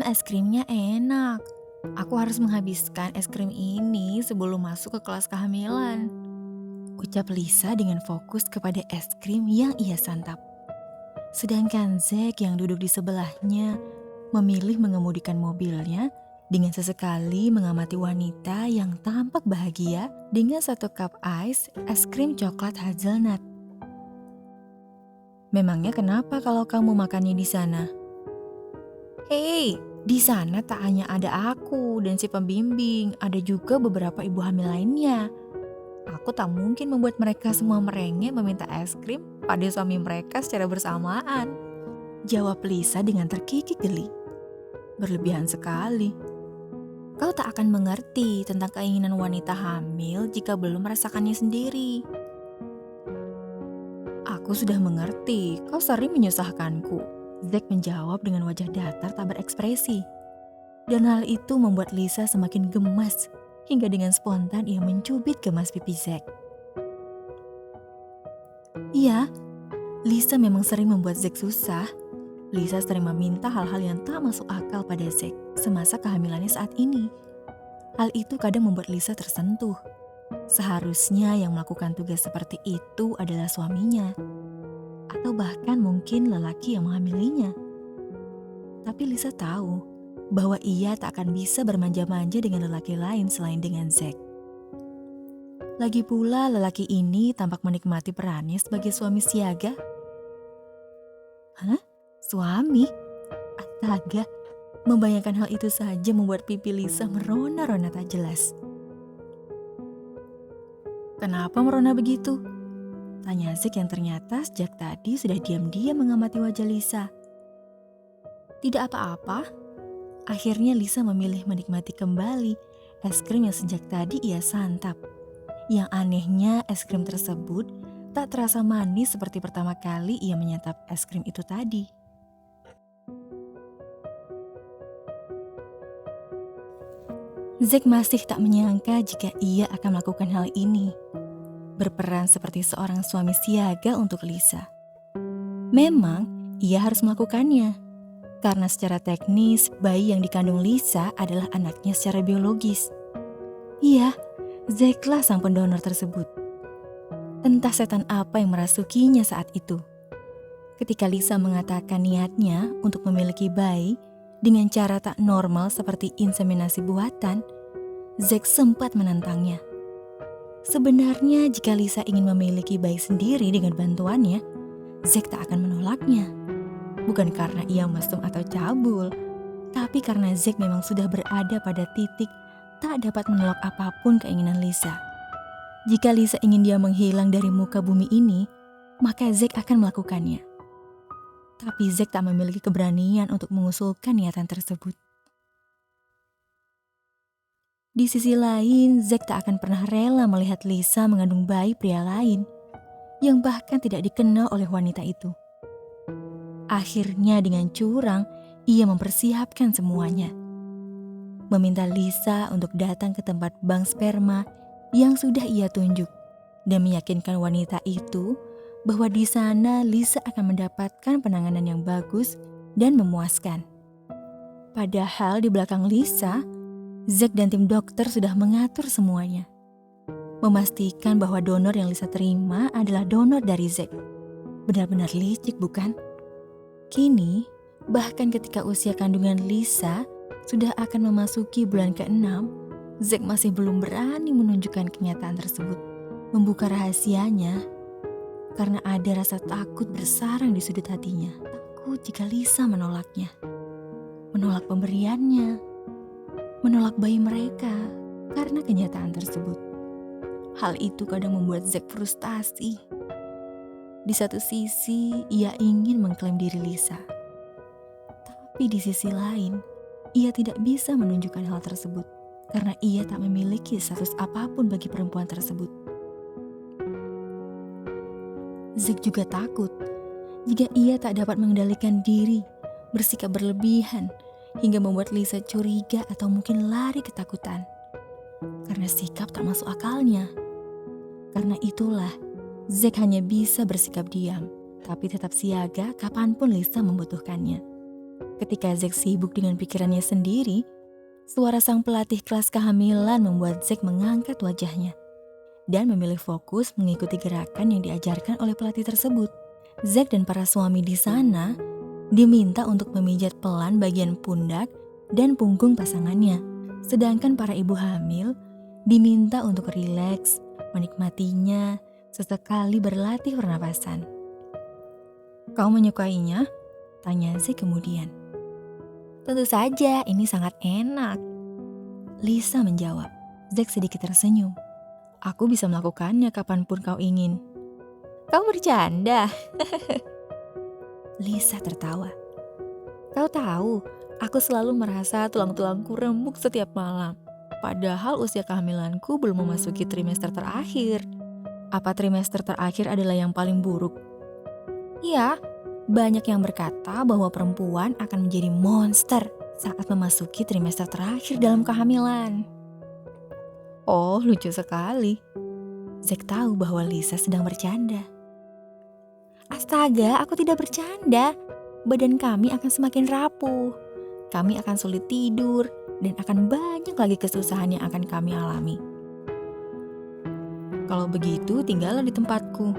Es krimnya enak. Aku harus menghabiskan es krim ini sebelum masuk ke kelas kehamilan. Ucap Lisa dengan fokus kepada es krim yang ia santap. Sedangkan Zack yang duduk di sebelahnya memilih mengemudikan mobilnya dengan sesekali mengamati wanita yang tampak bahagia dengan satu cup es krim coklat hazelnut. Memangnya kenapa kalau kamu makannya di sana? Hei, di sana tak hanya ada aku dan si pembimbing, ada juga beberapa ibu hamil lainnya. Aku tak mungkin membuat mereka semua merengek meminta es krim pada suami mereka secara bersamaan. Jawab Lisa dengan terkikik geli. Berlebihan sekali. Kau tak akan mengerti tentang keinginan wanita hamil jika belum merasakannya sendiri. Aku sudah mengerti, kau sering menyusahkanku. Zack menjawab dengan wajah datar tak berekspresi. Dan hal itu membuat Lisa semakin gemas, hingga dengan spontan ia mencubit gemas pipi Zack. Iya, Lisa memang sering membuat Zack susah. Lisa sering meminta hal-hal yang tak masuk akal pada Zack semasa kehamilannya saat ini. Hal itu kadang membuat Lisa tersentuh. Seharusnya yang melakukan tugas seperti itu adalah suaminya. Atau bahkan mungkin lelaki yang menghamilinya. Tapi Lisa tahu bahwa ia tak akan bisa bermanja-manja dengan lelaki lain selain dengan Zack. Lagi pula lelaki ini tampak menikmati perannya sebagai suami siaga. Hah? Suami? Astaga, membayangkan hal itu saja membuat pipi Lisa merona-rona tak jelas. Kenapa merona begitu? Tanya Zack yang ternyata sejak tadi sudah diam-diam mengamati wajah Lisa. Tidak apa-apa. Akhirnya Lisa memilih menikmati kembali es krim yang sejak tadi ia santap. Yang anehnya es krim tersebut tak terasa manis seperti pertama kali ia menyantap es krim itu tadi. Zack masih tak menyangka jika ia akan melakukan hal ini. Berperan seperti seorang suami siaga untuk Lisa. Memang ia harus melakukannya, karena secara teknis bayi yang dikandung Lisa adalah anaknya secara biologis. Iya, Zacklah sang pendonor tersebut. Entah setan apa yang merasukinya saat itu. Ketika Lisa mengatakan niatnya untuk memiliki bayi dengan cara tak normal seperti inseminasi buatan, Zack sempat menentangnya. Sebenarnya jika Lisa ingin memiliki bayi sendiri dengan bantuannya, Zack tak akan menolaknya. Bukan karena ia mesum atau cabul, tapi karena Zack memang sudah berada pada titik tak dapat menolak apapun keinginan Lisa. Jika Lisa ingin dia menghilang dari muka bumi ini, maka Zack akan melakukannya. Tapi Zack tak memiliki keberanian untuk mengusulkan niatan tersebut. Di sisi lain, Zack tak akan pernah rela melihat Lisa mengandung bayi pria lain yang bahkan tidak dikenal oleh wanita itu. Akhirnya dengan curang, ia mempersiapkan semuanya. Meminta Lisa untuk datang ke tempat bank sperma yang sudah ia tunjuk dan meyakinkan wanita itu bahwa di sana Lisa akan mendapatkan penanganan yang bagus dan memuaskan. Padahal di belakang Lisa, Zack dan tim dokter sudah mengatur semuanya. Memastikan bahwa donor yang Lisa terima adalah donor dari Zack. Benar-benar licik bukan? Kini, bahkan ketika usia kandungan Lisa sudah akan memasuki bulan ke-6, Zack masih belum berani menunjukkan kenyataan tersebut. Membuka rahasianya karena ada rasa takut bersarang di sudut hatinya. Takut jika Lisa menolaknya. Menolak pemberiannya. Menolak bayi mereka karena kenyataan tersebut. Hal itu kadang membuat Zack frustasi. Di satu sisi, ia ingin mengklaim diri Lisa. Tapi di sisi lain, ia tidak bisa menunjukkan hal tersebut karena ia tak memiliki status apapun bagi perempuan tersebut. Zack juga takut jika ia tak dapat mengendalikan diri, bersikap berlebihan, hingga membuat Lisa curiga atau mungkin lari ketakutan. Karena sikap tak masuk akalnya. Karena itulah, Zack hanya bisa bersikap diam, tapi tetap siaga kapanpun Lisa membutuhkannya. Ketika Zack sibuk dengan pikirannya sendiri, suara sang pelatih kelas kehamilan membuat Zack mengangkat wajahnya dan memilih fokus mengikuti gerakan yang diajarkan oleh pelatih tersebut. Zack dan para suami di sana diminta untuk memijat pelan bagian pundak dan punggung pasangannya. Sedangkan para ibu hamil diminta untuk rileks, menikmatinya, sesekali berlatih pernapasan. "Kau menyukainya?" tanya Zack kemudian. "Tentu saja, ini sangat enak," Lisa menjawab. Zack sedikit tersenyum. "Aku bisa melakukannya kapanpun kau ingin." "Kau bercanda?" Lisa tertawa. "Kau tahu, aku selalu merasa tulang-tulangku remuk setiap malam. Padahal usia kehamilanku belum memasuki trimester terakhir." "Apa trimester terakhir adalah yang paling buruk?" "Iya, banyak yang berkata bahwa perempuan akan menjadi monster saat memasuki trimester terakhir dalam kehamilan." "Oh, lucu sekali." Zack tahu bahwa Lisa sedang bercanda. "Astaga, aku tidak bercanda. Badan kami akan semakin rapuh. Kami akan sulit tidur dan akan banyak lagi kesusahan yang akan kami alami." "Kalau begitu, tinggallah di tempatku."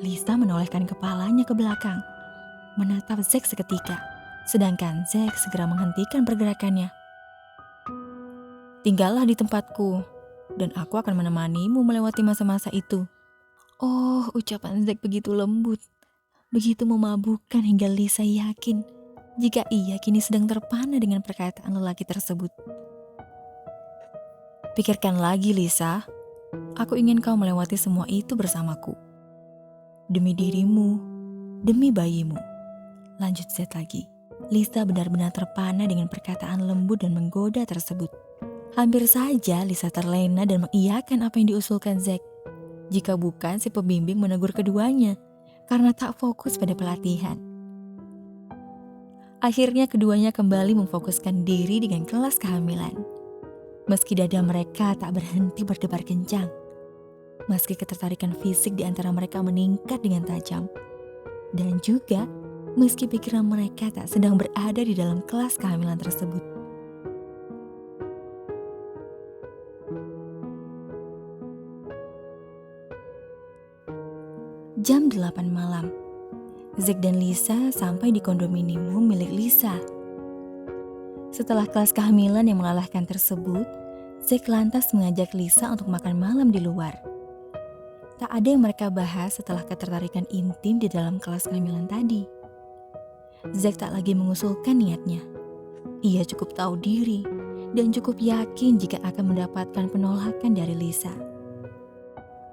Lisa menolehkan kepalanya ke belakang, menatap Zack seketika, sedangkan Zack segera menghentikan pergerakannya. "Tinggallah di tempatku, dan aku akan menemanimu melewati masa-masa itu." Oh, ucapan Zack begitu lembut, begitu memabukkan hingga Lisa yakin jika ia kini sedang terpana dengan perkataan lelaki tersebut. "Pikirkan lagi, Lisa. Aku ingin kau melewati semua itu bersamaku. Demi dirimu, demi bayimu." Lanjut Zack lagi. Lisa benar-benar terpana dengan perkataan lembut dan menggoda tersebut. Hampir saja Lisa terlena dan mengiyakan apa yang diusulkan Zack. Jika bukan si pembimbing menegur keduanya karena tak fokus pada pelatihan. Akhirnya keduanya kembali memfokuskan diri dengan kelas kehamilan. Meski dada mereka tak berhenti berdebar kencang, meski ketertarikan fisik di antara mereka meningkat dengan tajam, dan juga meski pikiran mereka tak sedang berada di dalam kelas kehamilan tersebut. Jam 8 malam, Zack dan Lisa sampai di kondominium milik Lisa. Setelah kelas kehamilan yang melelahkan tersebut, Zack lantas mengajak Lisa untuk makan malam di luar. Tak ada yang mereka bahas setelah ketertarikan intim di dalam kelas kehamilan tadi. Zack tak lagi mengusulkan niatnya. Ia cukup tahu diri dan cukup yakin jika akan mendapatkan penolakan dari Lisa.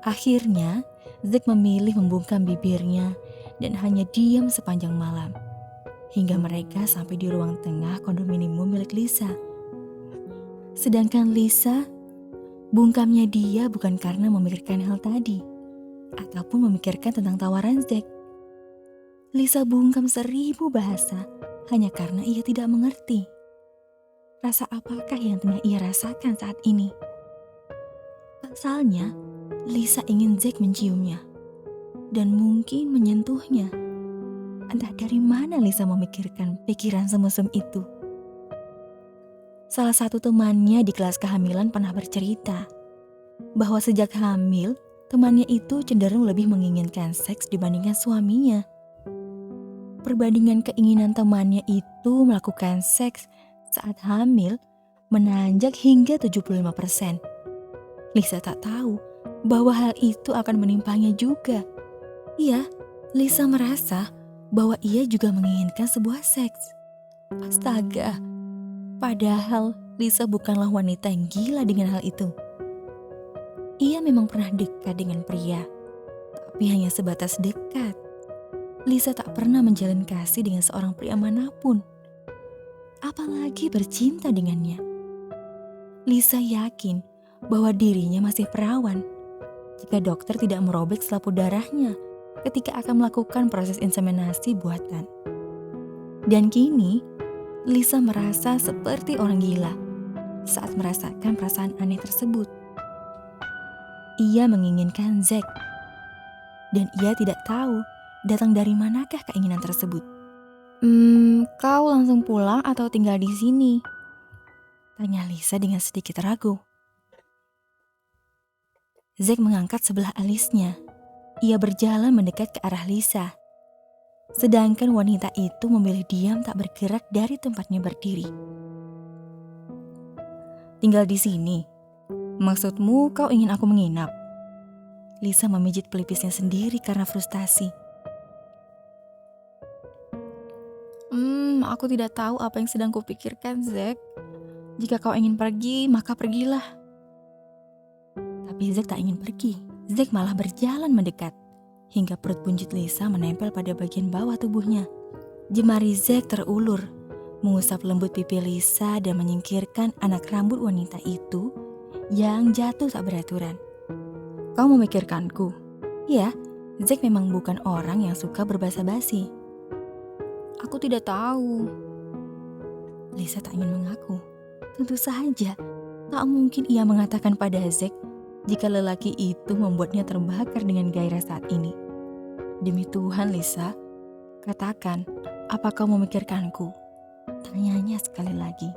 Akhirnya, Zack memilih membungkam bibirnya dan hanya diam sepanjang malam, hingga mereka sampai di ruang tengah kondominium milik Lisa. Sedangkan Lisa, bungkamnya dia bukan karena memikirkan hal tadi, ataupun memikirkan tentang tawaran Zack. Lisa bungkam 1000 bahasa hanya karena ia tidak mengerti. Rasa apakah yang tengah ia rasakan saat ini? Pasalnya, Lisa ingin Zack menciumnya dan mungkin menyentuhnya. Entah dari mana Lisa memikirkan pikiran semesum itu. Salah satu temannya di kelas kehamilan pernah bercerita bahwa sejak hamil, temannya itu cenderung lebih menginginkan seks dibandingkan suaminya. Perbandingan keinginan temannya itu melakukan seks saat hamil menanjak hingga 75%. Lisa tak tahu bahwa hal itu akan menimpanya juga. Iya, Lisa merasa bahwa ia juga menginginkan sebuah seks. Astaga, padahal Lisa bukanlah wanita yang gila dengan hal itu. Ia memang pernah dekat dengan pria, tapi hanya sebatas dekat. Lisa tak pernah menjalin kasih dengan seorang pria manapun, apalagi bercinta dengannya. Lisa yakin bahwa dirinya masih perawan jika dokter tidak merobek selaput darahnya ketika akan melakukan proses inseminasi buatan. Dan kini, Lisa merasa seperti orang gila saat merasakan perasaan aneh tersebut. Ia menginginkan Zack, dan ia tidak tahu datang dari manakah keinginan tersebut. Kau langsung pulang atau tinggal di sini? Tanya Lisa dengan sedikit ragu. Zack mengangkat sebelah alisnya. Ia berjalan mendekat ke arah Lisa. Sedangkan wanita itu memilih diam tak bergerak dari tempatnya berdiri. Tinggal di sini? Maksudmu kau ingin aku menginap? Lisa memijit pelipisnya sendiri karena frustasi. Aku tidak tahu apa yang sedang kupikirkan, Zack. Jika kau ingin pergi, maka pergilah. Tapi Zack tak ingin pergi. Zack malah berjalan mendekat, hingga perut buncit Lisa menempel pada bagian bawah tubuhnya. Jemari Zack terulur, mengusap lembut pipi Lisa dan menyingkirkan anak rambut wanita itu yang jatuh tak beraturan. Kau memikirkanku? Ya, Zack memang bukan orang yang suka berbasa-basi. Aku tidak tahu. Lisa tak ingin mengaku. Tentu saja, tak mungkin ia mengatakan pada Zack jika lelaki itu membuatnya terbakar dengan gairah saat ini. Demi Tuhan, Lisa, katakan, apa kau memikirkanku? Tanyanya sekali lagi.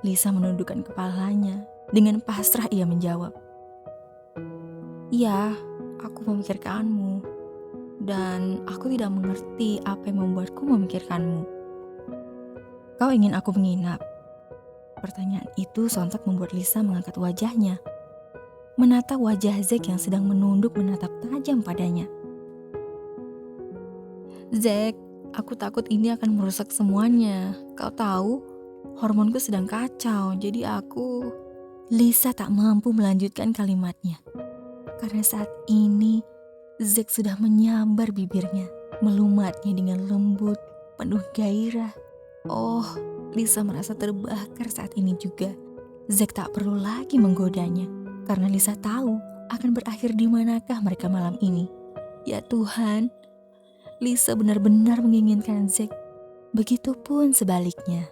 Lisa menundukkan kepalanya. Dengan pasrah ia menjawab. Iya, aku memikirkanmu. Dan aku tidak mengerti apa yang membuatku memikirkanmu. Kau ingin aku menginap? Pertanyaan itu sontak membuat Lisa mengangkat wajahnya, menatap wajah Zack yang sedang menunduk menatap tajam padanya. Zack, aku takut ini akan merusak semuanya. Kau tahu, hormonku sedang kacau, jadi aku... Lisa tak mampu melanjutkan kalimatnya. Karena saat ini, Zack sudah menyambar bibirnya, melumatnya dengan lembut, penuh gairah. Oh, Lisa merasa terbakar saat ini juga. Zack tak perlu lagi menggodanya, karena Lisa tahu akan berakhir di manakah mereka malam ini. Ya Tuhan, Lisa benar-benar menginginkan Zack. Begitupun sebaliknya.